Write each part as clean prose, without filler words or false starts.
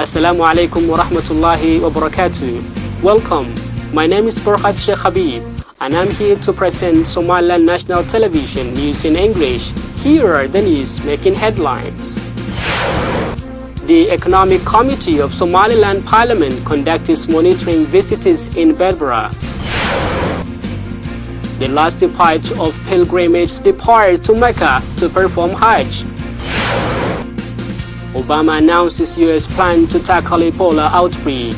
Assalamu alaikum wa rahmatullahi wa barakatuh. Welcome. My name is Farhat Sheikh Habib, and I'm here to present Somaliland National Television news in English. Here are the news making headlines. The Economic Committee of Somaliland Parliament conducts monitoring visits in Berbera. The last departure of pilgrimage depart to Mecca to perform Hajj. Obama announces U.S. plan to tackle Ebola outbreak.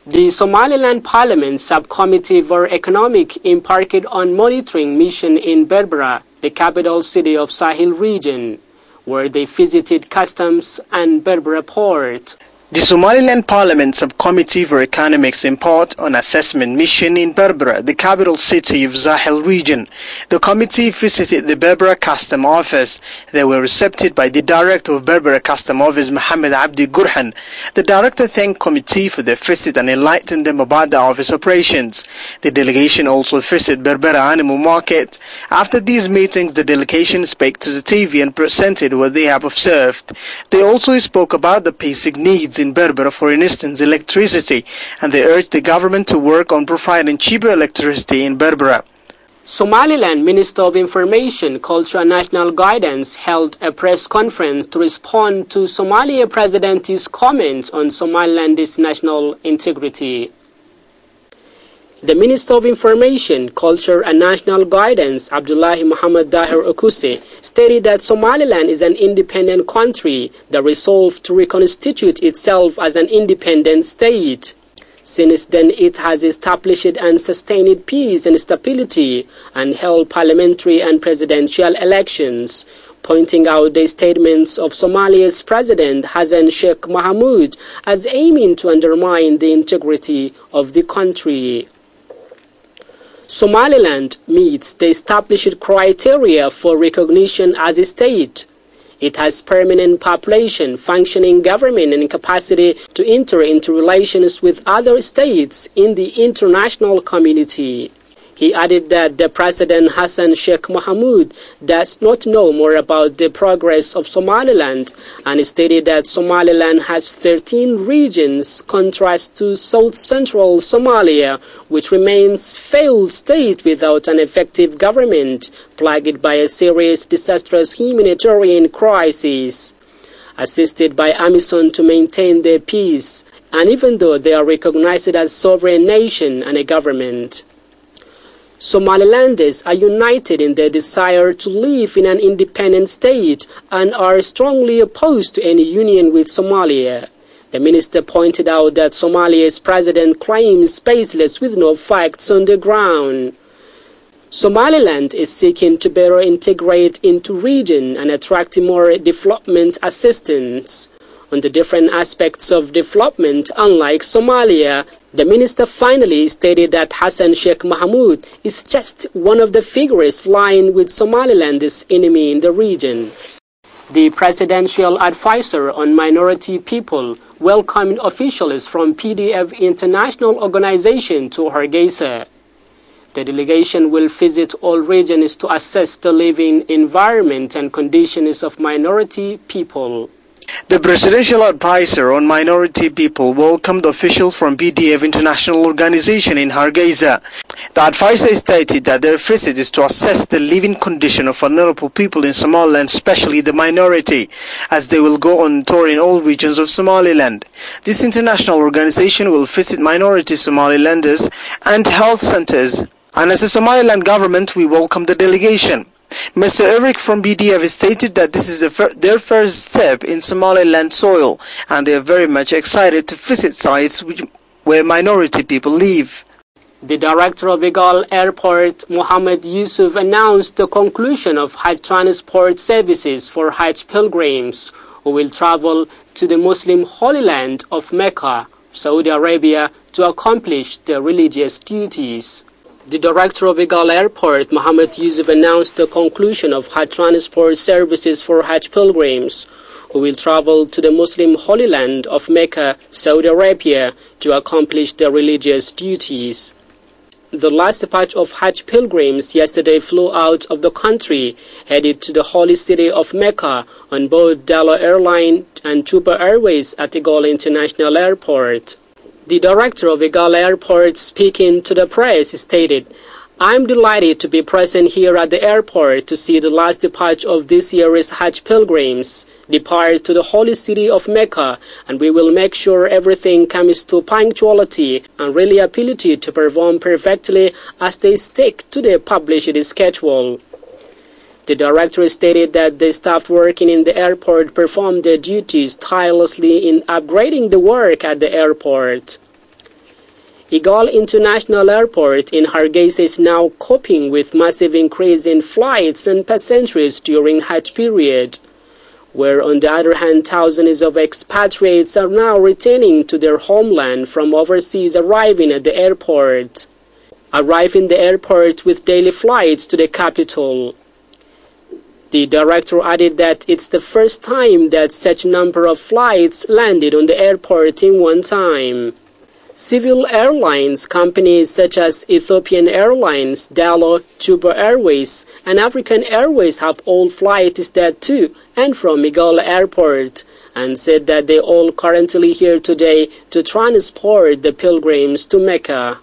The Somaliland Parliament Subcommittee for Economic embarked on monitoring mission in Berbera, the capital city of Sahel region, where they visited customs and Berbera port. The Somaliland Parliament Subcommittee for Economics embarked on assessment mission in Berbera, the capital city of Sahel region. The committee visited the Berbera Custom Office. They were received by the Director of Berbera Custom Office, Mohammed Abdi Gurhan. The Director thanked the committee for their visit and enlightened them about the office operations. The delegation also visited Berbera Animal Market. After these meetings, the delegation spoke to the TV and presented what they have observed. They also spoke about the basic needs in Berbera, for instance electricity, and they urged the government to work on providing cheaper electricity in Berbera. Somaliland Minister of Information, Culture and National Guidance held a press conference to respond to Somalia President's comments on Somaliland's national integrity. The Minister of Information, Culture and National Guidance, Abdullahi Muhammad Dahir Okuse, stated that Somaliland is an independent country that resolved to reconstitute itself as an independent state. Since then, it has established and sustained peace and stability and held parliamentary and presidential elections, pointing out the statements of Somalia's President Hassan Sheikh Mohamud as aiming to undermine the integrity of the country. Somaliland meets the established criteria for recognition as a state. It has permanent population, functioning government, and capacity to enter into relations with other states in the international community. He added that the President Hassan Sheikh Mohamud does not know more about the progress of Somaliland and stated that Somaliland has 13 regions, contrast to south-central Somalia, which remains failed state without an effective government, plagued by a serious disastrous humanitarian crisis. Assisted by AMISOM to maintain their peace, and even though they are recognized as sovereign nation and a government. Somalilanders are united in their desire to live in an independent state and are strongly opposed to any union with Somalia. The minister pointed out that Somalia's president claims baseless with no facts on the ground. Somaliland is seeking to better integrate into region and attract more development assistance. On the different aspects of development, unlike Somalia, the minister finally stated that Hassan Sheikh Mohamud is just one of the figures lying with Somaliland's enemy in the region. The Presidential Advisor on Minority People welcomed officials from PDF International Organization to Hargeisa. The delegation will visit all regions to assess the living environment and conditions of minority people. The Presidential Advisor on Minority People welcomed officials from BDF International Organization in Hargeisa. The advisor stated that their visit is to assess the living condition of vulnerable people in Somaliland, especially the minority, as they will go on tour in all regions of Somaliland. This international organization will visit minority Somalilanders and health centers, and as a Somaliland government, we welcome the delegation. Mr. Eric from BDF stated that this is their first step in Somaliland soil, and they are very much excited to visit sites where minority people live. The director of Egal Airport, Mohammed Yusuf, announced the conclusion of Hajj transport services for Hajj pilgrims who will travel to the Muslim Holy Land of Mecca, Saudi Arabia, to accomplish their religious duties. The director of Egal Airport, Mohammed Yusuf, announced the conclusion of Hajj transport services for Hajj pilgrims who will travel to the Muslim Holy Land of Mecca, Saudi Arabia, to accomplish their religious duties. The last batch of Hajj pilgrims yesterday flew out of the country, headed to the holy city of Mecca on both Dala Airline and Tuba Airways at Igala International Airport. The director of Igala Airport, speaking to the press, stated, "I'm delighted to be present here at the airport to see the last batch of this year's Hajj pilgrims depart to the holy city of Mecca, and we will make sure everything comes to punctuality and reliability to perform perfectly as they stick to the published schedule." The director stated that the staff working in the airport performed their duties tirelessly in upgrading the work at the airport. Igala International Airport in Hargeisa is now coping with massive increase in flights and passengers during Hajj period, where on the other hand thousands of expatriates are now returning to their homeland from overseas arriving at the airport. Arriving the airport with daily flights to the capital. The director added that it's the first time that such number of flights landed on the airport in one time. Civil airlines companies such as Ethiopian Airlines, Dalo, Tuba Airways, and African Airways have all flights that to and from Igala Airport, and said that they all currently here today to transport the pilgrims to Mecca.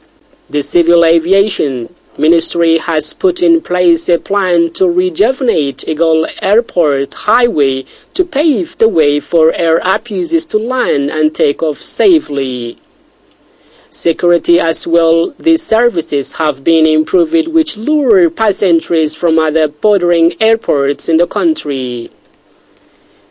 The Civil Aviation Ministry has put in place a plan to rejuvenate Igala Airport highway to pave the way for air abuses to land and take off safely. Security as well, these services have been improved which lure passengers from other bordering airports in the country.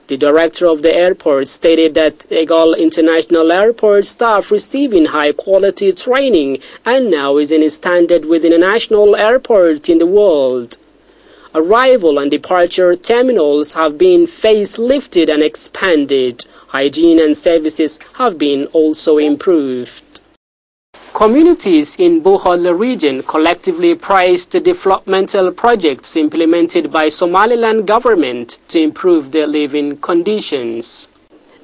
The director of the airport stated that Igala International Airport staff receiving high-quality training and now is in a standard with international airport in the world. Arrival and departure terminals have been facelifted and expanded. Hygiene and services have been also improved. Communities in Bohol region collectively praised the developmental projects implemented by Somaliland government to improve their living conditions.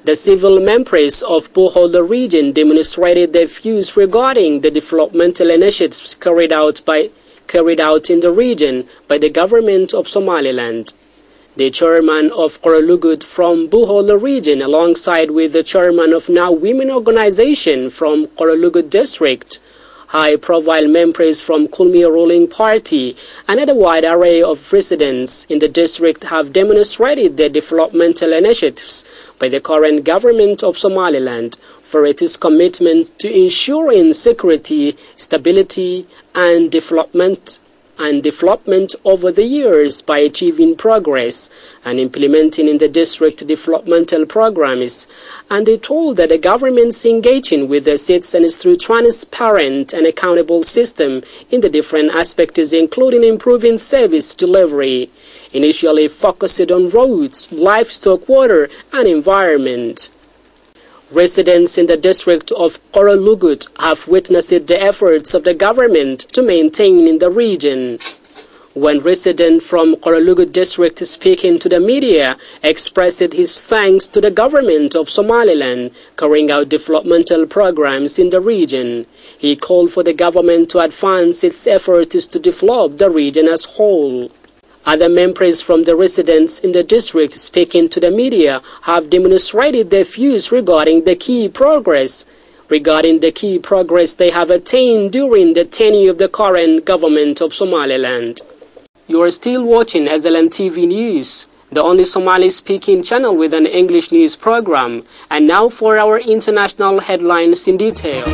The civil members of Bohol region demonstrated their views regarding the developmental initiatives carried out in the region by the government of Somaliland. The chairman of Qoralugud from Bohol region, alongside with the chairman of Now Women Organization from Qoralugud district, high-profile members from Kulmi ruling party, and a wide array of residents in the district have demonstrated their developmental initiatives by the current government of Somaliland for its commitment to ensuring security, stability, and development over the years by achieving progress and implementing in the district developmental programs, and they told that the government's engaging with the citizens through transparent and accountable system in the different aspects including improving service delivery, initially focused on roads, livestock, water and environment. Residents in the district of Qoralugud have witnessed the efforts of the government to maintain in the region. One resident from Qoralugud district speaking to the media expressed his thanks to the government of Somaliland carrying out developmental programs in the region. He called for the government to advance its efforts to develop the region as a whole. Other members from the residents in the district speaking to the media have demonstrated their views regarding the key progress they have attained during the tenure of the current government of Somaliland. You are still watching SLN TV News, the only Somali-speaking channel with an English news program. And now for our international headlines in detail.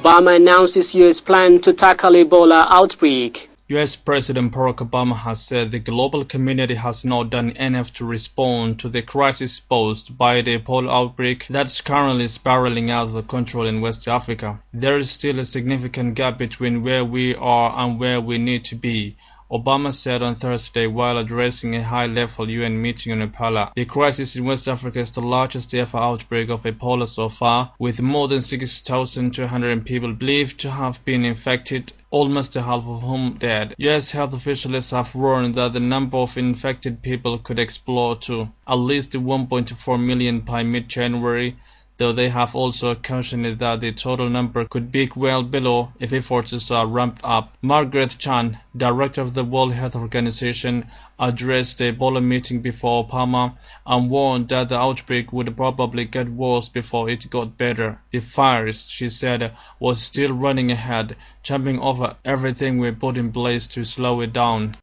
Obama announces U.S. plan to tackle Ebola outbreak. U.S. President Barack Obama has said the global community has not done enough to respond to the crisis posed by the Ebola outbreak that's currently spiraling out of control in West Africa. There is still a significant gap between where we are and where we need to be, Obama said on Thursday while addressing a high-level UN meeting in Ebola. The crisis in West Africa is the largest ever outbreak of Ebola so far, with more than 6,200 people believed to have been infected, almost a half of whom dead. US health officials have warned that the number of infected people could explode to at least 1.4 million by mid-January. though they have also cautioned that the total number could be well below if efforts are ramped up. Margaret Chan, director of the World Health Organization, addressed the Ebola meeting before Obama and warned that the outbreak would probably get worse before it got better. The virus, she said, was still running ahead, jumping over everything we put in place to slow it down.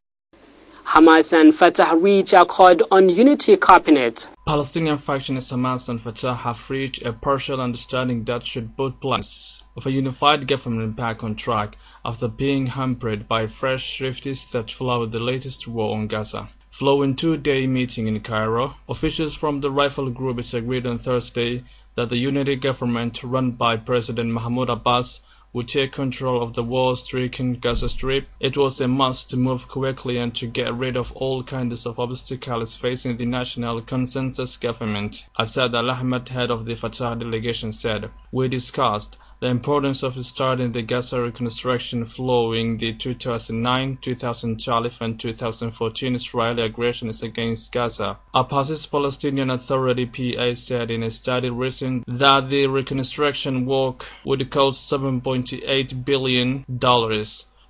Hamas and Fatah reach accord on unity cabinet. Palestinian factions Hamas and Fatah have reached a partial understanding that should put plans of a unified government back on track after being hampered by fresh rifts that followed the latest war on Gaza. Following two-day meeting in Cairo, officials from the rival groups agreed on Thursday that the unity government run by President Mahmoud Abbas would take control of the war-stricken Gaza Strip. It was a must to move quickly and to get rid of all kinds of obstacles facing the national consensus government. Asad Al-Ahmed, head of the Fatah delegation, said, "We discussed the importance of starting the Gaza reconstruction following the 2009, 2012 and 2014 Israeli aggressions against Gaza." Abbas's Palestinian Authority PA said in a study recent that the reconstruction work would cost $7.8 billion,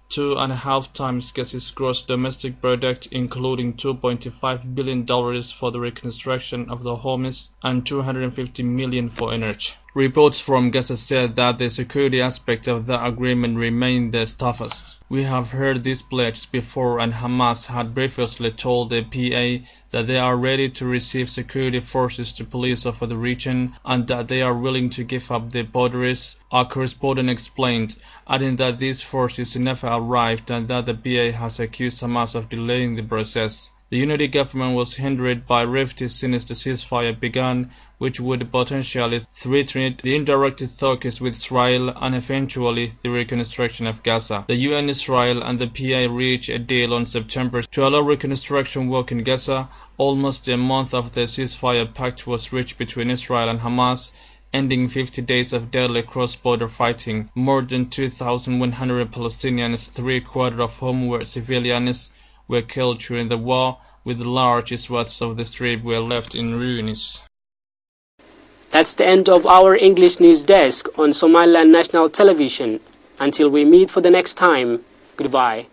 2.5 times Gaza's gross domestic product, including $2.5 billion for the reconstruction of the homes and $250 million for energy. Reports from Gaza said that the security aspect of the agreement remained the toughest. "We have heard these pledges before, and Hamas had previously told the PA that they are ready to receive security forces to police over the region and that they are willing to give up the borders," our correspondent explained, adding that these forces never arrived and that the PA has accused Hamas of delaying the process. The unity government was hindered by rifts since the ceasefire began, which would potentially threaten the indirect talks with Israel and eventually the reconstruction of Gaza. The UN, Israel and the PA reached a deal on September to allow reconstruction work in Gaza. Almost a month after the ceasefire pact was reached between Israel and Hamas, ending 50 days of deadly cross-border fighting. More than 2,100 Palestinians, three-quarters of whom were civilians, were killed during the war, with large swaths of the Strip were left in ruins. That's the end of our English news desk on Somaliland National Television. Until we meet for the next time, goodbye.